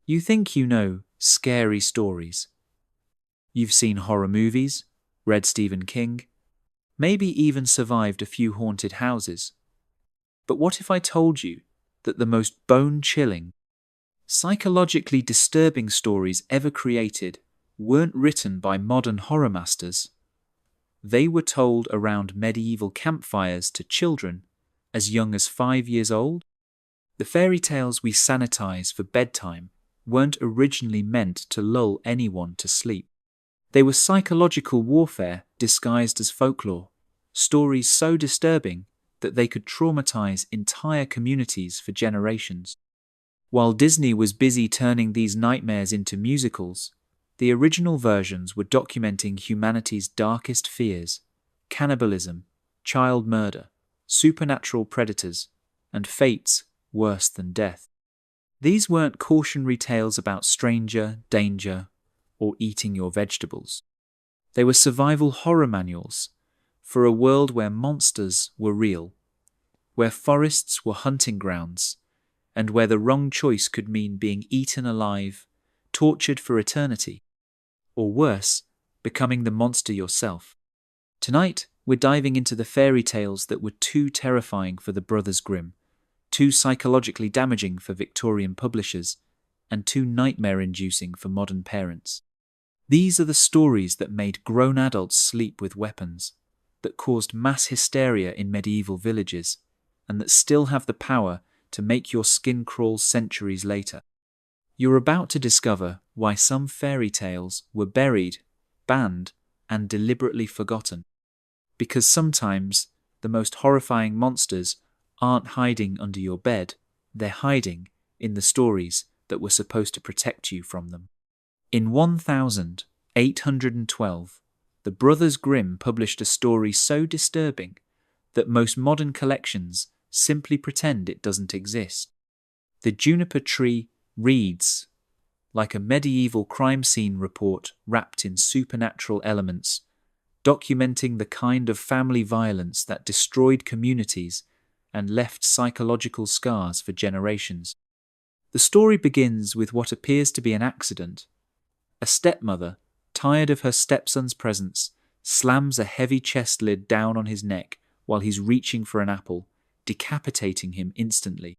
You think you know scary stories. You've seen horror movies, read Stephen King, maybe even survived a few haunted houses. But what if I told you that the most bone-chilling, psychologically disturbing stories ever created weren't written by modern horror masters? They were told around medieval campfires to children as young as 5 years old. The fairy tales we sanitize for bedtime weren't originally meant to lull anyone to sleep. They were psychological warfare disguised as folklore, stories so disturbing that they could traumatize entire communities for generations. While Disney was busy turning these nightmares into musicals, the original versions were documenting humanity's darkest fears: cannibalism, child murder, supernatural predators, and fates worse than death. These weren't cautionary tales about stranger, danger, or eating your vegetables. They were survival horror manuals for a world where monsters were real, where forests were hunting grounds, and where the wrong choice could mean being eaten alive, tortured for eternity, or worse, becoming the monster yourself. Tonight, we're diving into the fairy tales that were too terrifying for the Brothers Grimm, too psychologically damaging for Victorian publishers, and too nightmare-inducing for modern parents. These are the stories that made grown adults sleep with weapons, that caused mass hysteria in medieval villages, and that still have the power to make your skin crawl centuries later. You're about to discover why some fairy tales were buried, banned, and deliberately forgotten. Because sometimes the most horrifying monsters aren't hiding under your bed, they're hiding in the stories that were supposed to protect you from them. In 1812, the Brothers Grimm published a story so disturbing that most modern collections simply pretend it doesn't exist. The Juniper Tree reads like a medieval crime scene report wrapped in supernatural elements, documenting the kind of family violence that destroyed communities and left psychological scars for generations. The story begins with what appears to be an accident. A stepmother, tired of her stepson's presence, slams a heavy chest lid down on his neck while he's reaching for an apple, decapitating him instantly.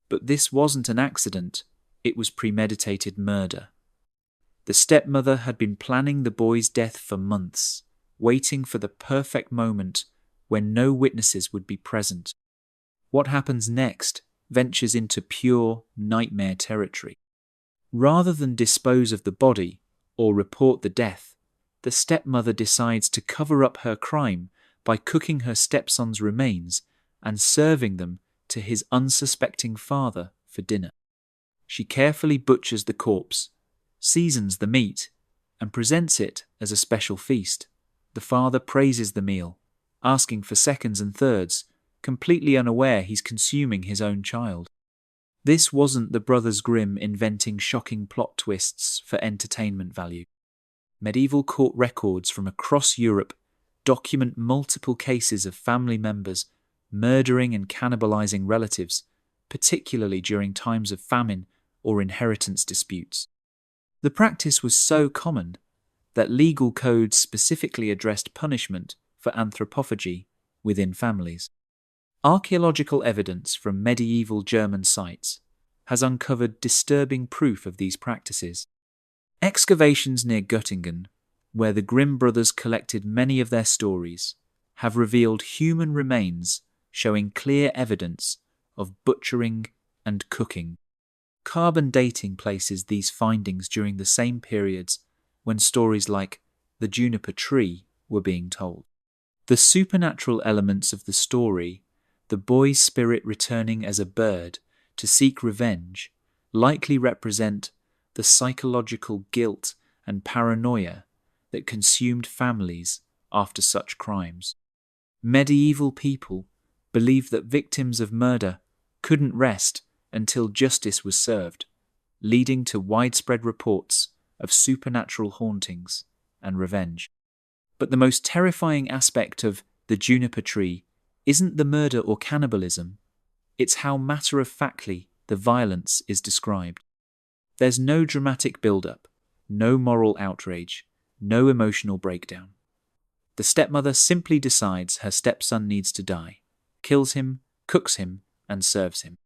But this wasn't an accident, it was premeditated murder. The stepmother had been planning the boy's death for months, waiting for the perfect moment when no witnesses would be present. What happens next ventures into pure nightmare territory. Rather than dispose of the body or report the death, the stepmother decides to cover up her crime by cooking her stepson's remains and serving them to his unsuspecting father for dinner. She carefully butchers the corpse, seasons the meat, and presents it as a special feast. The father praises the meal, asking for seconds and thirds, completely unaware he's consuming his own child. This wasn't the Brothers Grimm inventing shocking plot twists for entertainment value. Medieval court records from across Europe document multiple cases of family members murdering and cannibalizing relatives, particularly during times of famine or inheritance disputes. The practice was so common that legal codes specifically addressed punishment for anthropophagy within families. Archaeological evidence from medieval German sites has uncovered disturbing proof of these practices. Excavations near Göttingen, where the Grimm brothers collected many of their stories, have revealed human remains showing clear evidence of butchering and cooking. Carbon dating places these findings during the same periods when stories like the Juniper Tree were being told. The supernatural elements of the story, the boy's spirit returning as a bird to seek revenge, likely represent the psychological guilt and paranoia that consumed families after such crimes. Medieval people believed that victims of murder couldn't rest until justice was served, leading to widespread reports of supernatural hauntings and revenge. But the most terrifying aspect of the Juniper Tree isn't the murder or cannibalism, it's how matter-of-factly the violence is described. There's no dramatic build-up, no moral outrage, no emotional breakdown. The stepmother simply decides her stepson needs to die, kills him, cooks him, and serves him.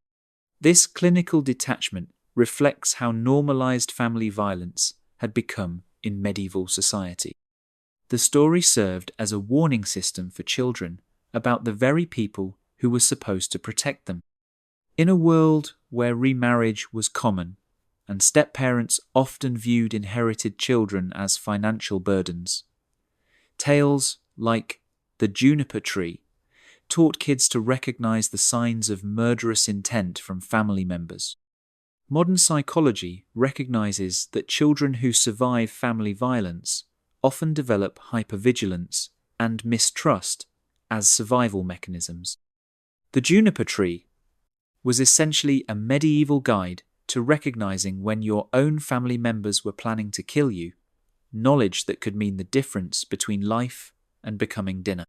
This clinical detachment reflects how normalized family violence had become in medieval society. The story served as a warning system for children about the very people who were supposed to protect them. In a world where remarriage was common and step-parents often viewed inherited children as financial burdens, tales like The Juniper Tree taught kids to recognize the signs of murderous intent from family members. Modern psychology recognizes that children who survive family violence often develop hypervigilance and mistrust as survival mechanisms. The Juniper Tree was essentially a medieval guide to recognizing when your own family members were planning to kill you, knowledge that could mean the difference between life and becoming dinner.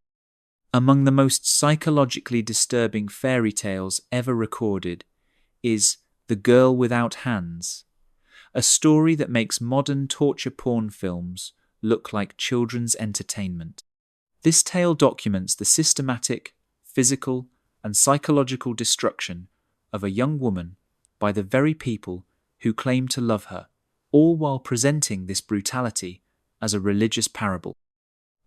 Among the most psychologically disturbing fairy tales ever recorded is The Girl Without Hands, a story that makes modern torture porn films look like children's entertainment. This tale documents the systematic, physical, and psychological destruction of a young woman by the very people who claim to love her, all while presenting this brutality as a religious parable.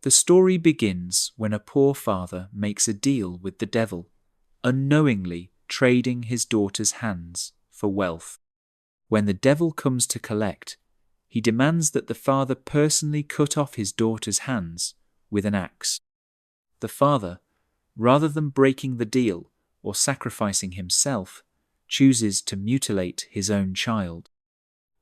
The story begins when a poor father makes a deal with the devil, unknowingly trading his daughter's hands for wealth. When the devil comes to collect, he demands that the father personally cut off his daughter's hands with an axe. The father, rather than breaking the deal or sacrificing himself, chooses to mutilate his own child.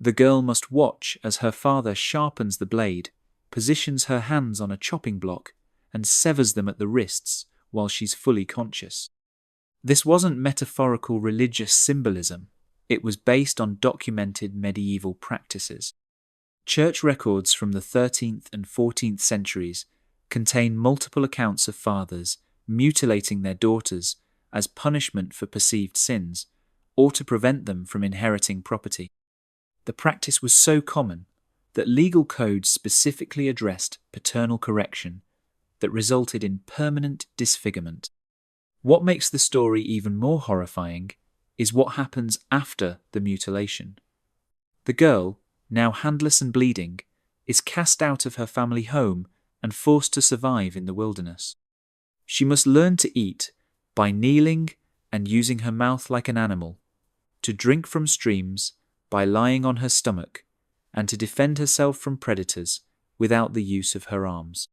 The girl must watch as her father sharpens the blade, positions her hands on a chopping block, and severs them at the wrists while she's fully conscious. This wasn't metaphorical religious symbolism, it was based on documented medieval practices. Church records from the 13th and 14th centuries contain multiple accounts of fathers mutilating their daughters as punishment for perceived sins or to prevent them from inheriting property. The practice was so common that legal codes specifically addressed paternal correction that resulted in permanent disfigurement. What makes the story even more horrifying is what happens after the mutilation. The girl, now handless and bleeding, is cast out of her family home and forced to survive in the wilderness. She must learn to eat by kneeling and using her mouth like an animal, to drink from streams by lying on her stomach, and to defend herself from predators without the use of her arms.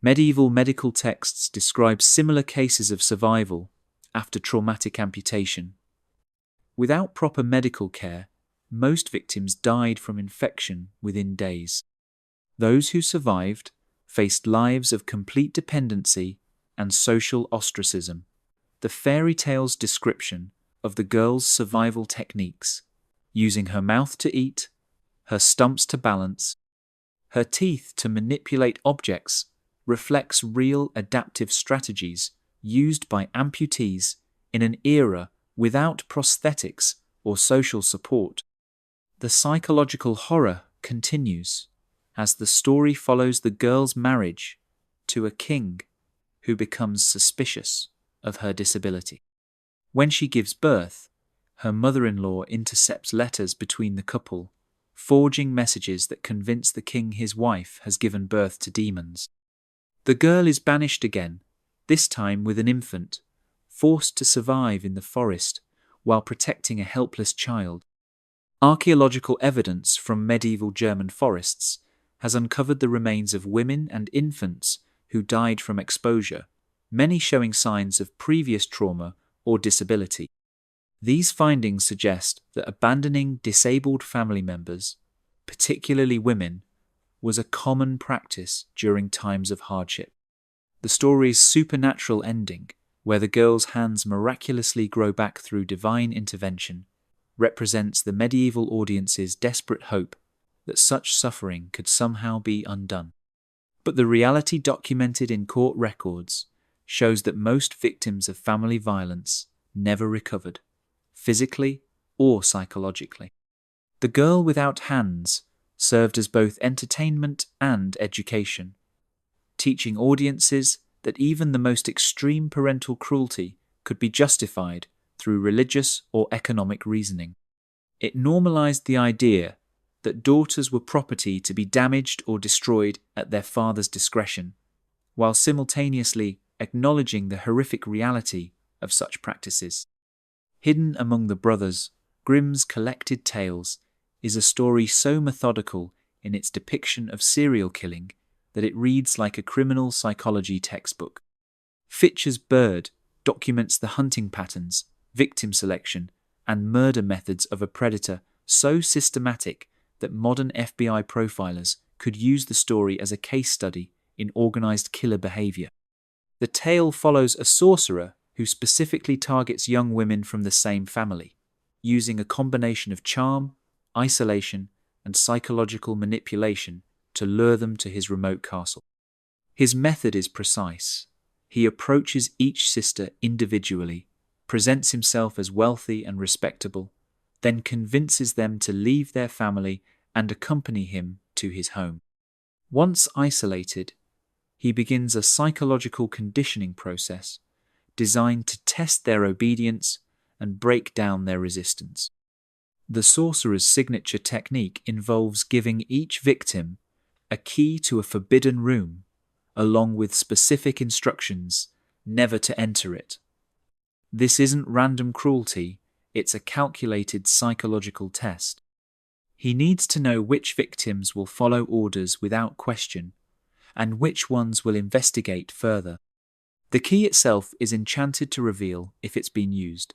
Medieval medical texts describe similar cases of survival after traumatic amputation. Without proper medical care, most victims died from infection within days. Those who survived faced lives of complete dependency and social ostracism. The fairy tale's description of the girl's survival techniques, using her mouth to eat, her stumps to balance, her teeth to manipulate objects, reflects real adaptive strategies used by amputees in an era without prosthetics or social support. The psychological horror continues as the story follows the girl's marriage to a king who becomes suspicious of her disability. When she gives birth, her mother-in-law intercepts letters between the couple, forging messages that convince the king his wife has given birth to demons. The girl is banished again, this time with an infant, forced to survive in the forest while protecting a helpless child. Archaeological evidence from medieval German forests has uncovered the remains of women and infants who died from exposure, many showing signs of previous trauma or disability. These findings suggest that abandoning disabled family members, particularly women, was a common practice during times of hardship. The story's supernatural ending, where the girl's hands miraculously grow back through divine intervention, represents the medieval audience's desperate hope that such suffering could somehow be undone. But the reality documented in court records shows that most victims of family violence never recovered, physically or psychologically. The Girl Without Hands served as both entertainment and education, teaching audiences that even the most extreme parental cruelty could be justified through religious or economic reasoning. It normalized the idea that daughters were property to be damaged or destroyed at their father's discretion, while simultaneously acknowledging the horrific reality of such practices. Hidden among the brothers, Grimm's collected tales is a story so methodical in its depiction of serial killing that it reads like a criminal psychology textbook. Fitcher's Bird documents the hunting patterns, victim selection, and murder methods of a predator so systematic that modern FBI profilers could use the story as a case study in organized killer behavior. The tale follows a sorcerer who specifically targets young women from the same family, using a combination of charm, isolation, and psychological manipulation to lure them to his remote castle. His method is precise. He approaches each sister individually, presents himself as wealthy and respectable, then convinces them to leave their family and accompany him to his home. Once isolated, he begins a psychological conditioning process designed to test their obedience and break down their resistance. The sorcerer's signature technique involves giving each victim a key to a forbidden room, along with specific instructions never to enter it. This isn't random cruelty, it's a calculated psychological test. He needs to know which victims will follow orders without question, and which ones will investigate further. The key itself is enchanted to reveal if it's been used,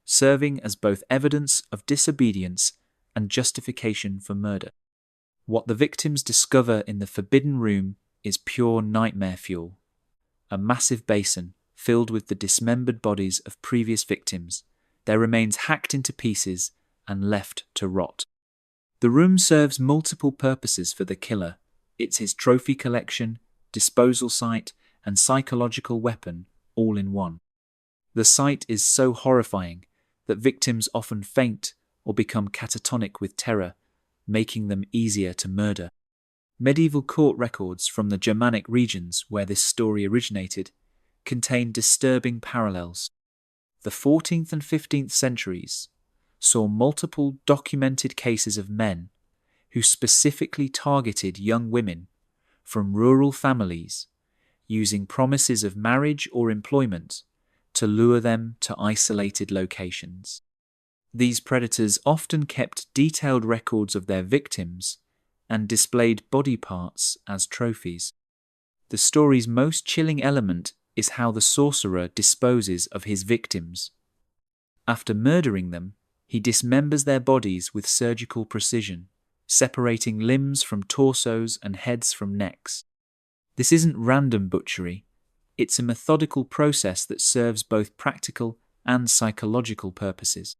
serving as both evidence of disobedience and justification for murder. What the victims discover in the forbidden room is pure nightmare fuel. A massive basin filled with the dismembered bodies of previous victims, their remains hacked into pieces and left to rot. The room serves multiple purposes for the killer. It's his trophy collection, disposal site, and psychological weapon all in one. The sight is so horrifying that victims often faint or become catatonic with terror, making them easier to murder. Medieval court records from the Germanic regions where this story originated contain disturbing parallels. The 14th and 15th centuries saw multiple documented cases of men who specifically targeted young women from rural families, using promises of marriage or employment to lure them to isolated locations. These predators often kept detailed records of their victims and displayed body parts as trophies. The story's most chilling element is how the sorcerer disposes of his victims. After murdering them, he dismembers their bodies with surgical precision, separating limbs from torsos and heads from necks. This isn't random butchery, it's a methodical process that serves both practical and psychological purposes.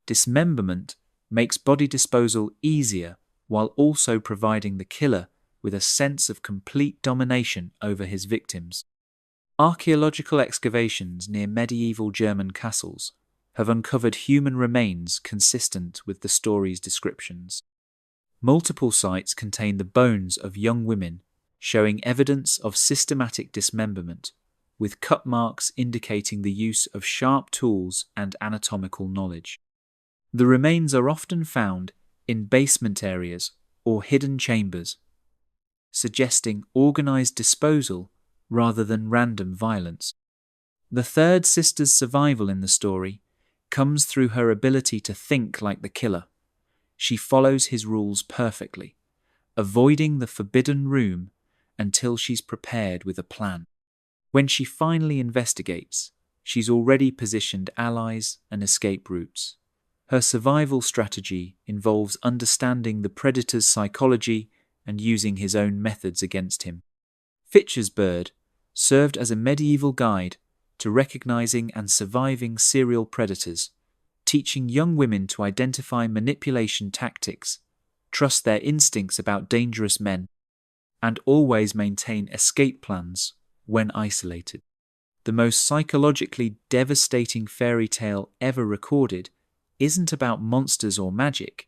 Dismemberment makes body disposal easier while also providing the killer with a sense of complete domination over his victims. Archaeological excavations near medieval German castles have uncovered human remains consistent with the story's descriptions. Multiple sites contain the bones of young women, showing evidence of systematic dismemberment, with cut marks indicating the use of sharp tools and anatomical knowledge. The remains are often found in basement areas or hidden chambers, suggesting organized disposal rather than random violence. The third sister's survival in the story comes through her ability to think like the killer. She follows his rules perfectly, avoiding the forbidden room until she's prepared with a plan. When she finally investigates, she's already positioned allies and escape routes. Her survival strategy involves understanding the predator's psychology and using his own methods against him. Fitcher's Bird served as a medieval guide to recognizing and surviving serial predators, teaching young women to identify manipulation tactics, trust their instincts about dangerous men, and always maintain escape plans when isolated. The most psychologically devastating fairy tale ever recorded isn't about monsters or magic,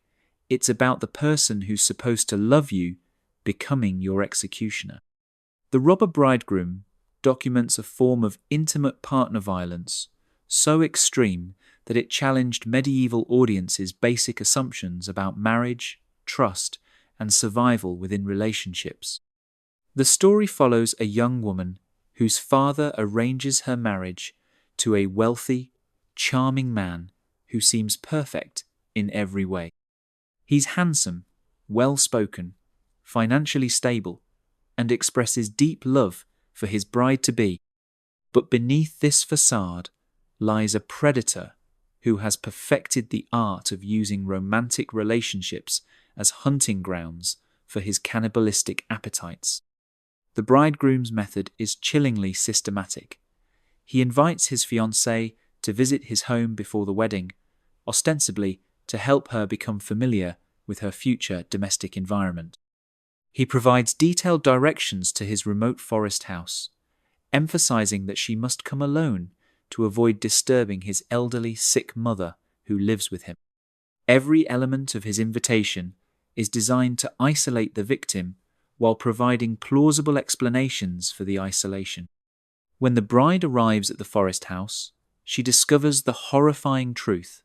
It's about the person who's supposed to love you becoming your executioner. The robber bridegroom documents a form of intimate partner violence so extreme that it challenged medieval audiences' basic assumptions about marriage, trust, and survival within relationships. The story follows a young woman whose father arranges her marriage to a wealthy, charming man who seems perfect in every way. He's handsome, well-spoken, financially stable, and expresses deep love for his bride-to-be. But beneath this facade lies a predator who has perfected the art of using romantic relationships as hunting grounds for his cannibalistic appetites. The bridegroom's method is chillingly systematic. He invites his fiancée to visit his home before the wedding, ostensibly to help her become familiar with her future domestic environment. He provides detailed directions to his remote forest house, emphasizing that she must come alone to avoid disturbing his elderly, sick mother who lives with him. Every element of his invitation is designed to isolate the victim while providing plausible explanations for the isolation. When the bride arrives at the forest house, she discovers the horrifying truth.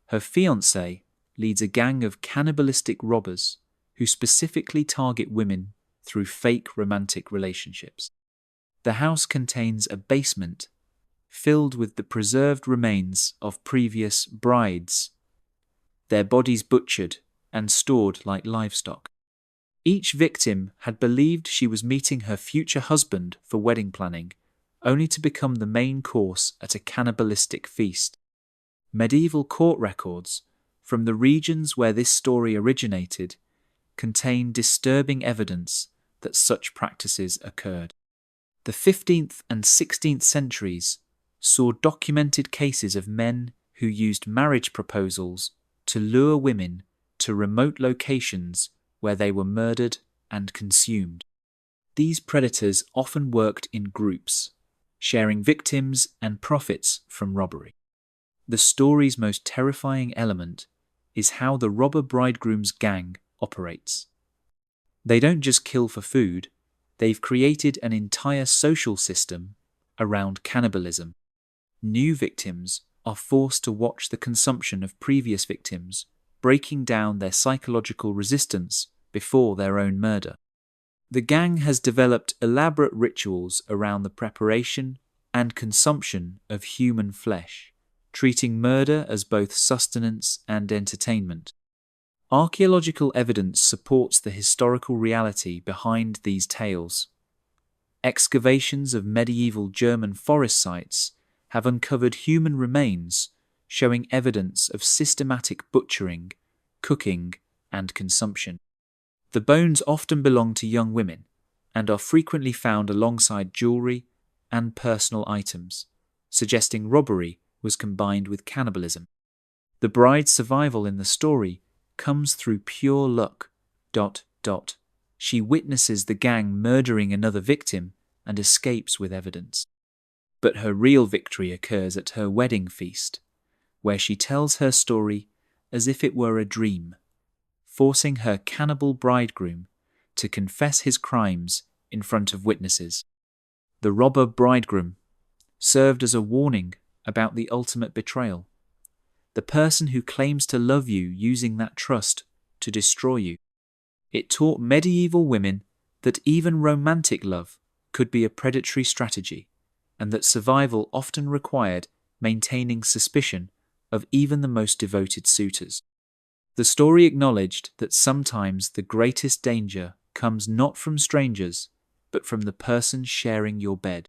Her fiancé leads a gang of cannibalistic robbers who specifically target women through fake romantic relationships. The house contains a basement filled with the preserved remains of previous brides, their bodies butchered and stored like livestock. Each victim had believed she was meeting her future husband for wedding planning, only to become the main course at a cannibalistic feast. Medieval court records from the regions where this story originated contain disturbing evidence that such practices occurred. The 15th and 16th centuries saw documented cases of men who used marriage proposals to lure women to remote locations where they were murdered and consumed. These predators often worked in groups, sharing victims and profits from robbery. The story's most terrifying element is how the robber bridegroom's gang operates. They don't just kill for food, they've created an entire social system around cannibalism. New victims are forced to watch the consumption of previous victims, breaking down their psychological resistance before their own murder. The gang has developed elaborate rituals around the preparation and consumption of human flesh, treating murder as both sustenance and entertainment. Archaeological evidence supports the historical reality behind these tales. Excavations of medieval German forest sites have uncovered human remains showing evidence of systematic butchering, cooking, and consumption. The bones often belong to young women and are frequently found alongside jewelry and personal items, suggesting robbery was combined with cannibalism. The bride's survival in the story comes through pure luck. She witnesses the gang murdering another victim and escapes with evidence. But her real victory occurs at her wedding feast, where she tells her story as if it were a dream, forcing her cannibal bridegroom to confess his crimes in front of witnesses. The robber bridegroom served as a warning about the ultimate betrayal, the person who claims to love you using that trust to destroy you. It taught medieval women that even romantic love could be a predatory strategy, and that survival often required maintaining suspicion of even the most devoted suitors. The story acknowledged that sometimes the greatest danger comes not from strangers, but from the person sharing your bed.